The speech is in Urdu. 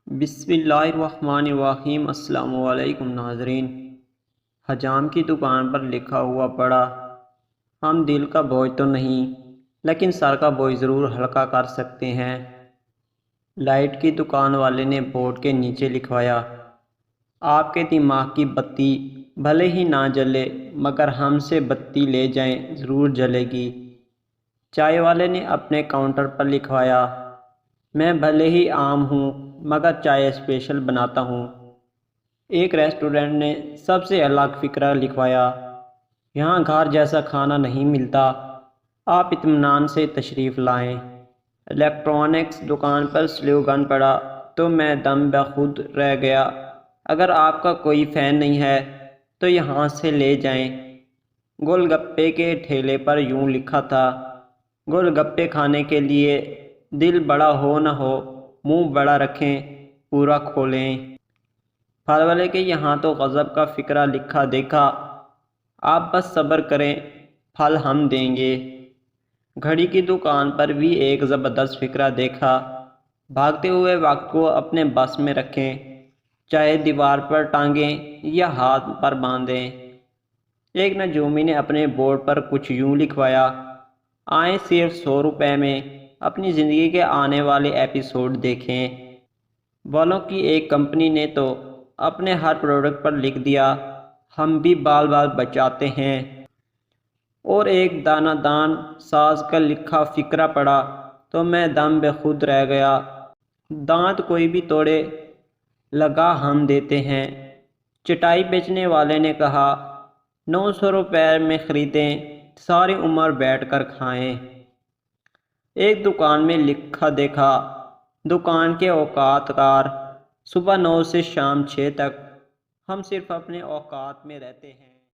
بسم اللہ الرحمن الرحیم۔ السلام علیکم ناظرین۔ حجام کی دکان پر لکھا ہوا پڑا، ہم دل کا بوجھ تو نہیں لیکن سر کا بوجھ ضرور ہلکا کر سکتے ہیں۔ لائٹ کی دکان والے نے بورڈ کے نیچے لکھوایا، آپ کے دماغ کی بتی بھلے ہی نہ جلے مگر ہم سے بتی لے جائیں ضرور جلے گی۔ چائے والے نے اپنے کاؤنٹر پر لکھوایا، میں بھلے ہی عام ہوں مگر چائے اسپیشل بناتا ہوں۔ ایک ریسٹورنٹ نے سب سے الگ فقرہ لکھوایا، یہاں گھر جیسا کھانا نہیں ملتا، آپ اطمینان سے تشریف لائیں۔ الیکٹرانکس دکان پر سلوگن پڑا تو میں دم بخود رہ گیا، اگر آپ کا کوئی فین نہیں ہے تو یہاں سے لے جائیں۔ گول گپے کے ٹھیلے پر یوں لکھا تھا، گول گپے کھانے کے لیے دل بڑا ہو نہ ہو منہ بڑا رکھیں پورا کھولیں۔ پھل والے کے یہاں تو غضب کا فقرہ لکھا دیکھا، آپ بس صبر کریں پھل ہم دیں گے۔ گھڑی کی دکان پر بھی ایک زبردست فقرہ دیکھا، بھاگتے ہوئے وقت کو اپنے بس میں رکھیں، چاہے دیوار پر ٹانگیں یا ہاتھ پر باندھیں۔ ایک نجومی نے اپنے بورڈ پر کچھ یوں لکھوایا، آئیں صرف 100 روپے میں اپنی زندگی کے آنے والے ایپیسوڈ دیکھیں۔ بالوں کی ایک کمپنی نے تو اپنے ہر پروڈکٹ پر لکھ دیا، ہم بھی بال بچاتے ہیں۔ اور ایک دانہ دان ساز کا لکھا فقرہ پڑا تو میں دم بے خود رہ گیا، دانت کوئی بھی توڑے لگا ہم دیتے ہیں۔ چٹائی بیچنے والے نے کہا، 900 روپے میں خریدیں ساری عمر بیٹھ کر کھائیں۔ ایک دکان میں لکھا دیکھا، دکان کے اوقات کار صبح 9 سے شام 6 تک، ہم صرف اپنے اوقات میں رہتے ہیں۔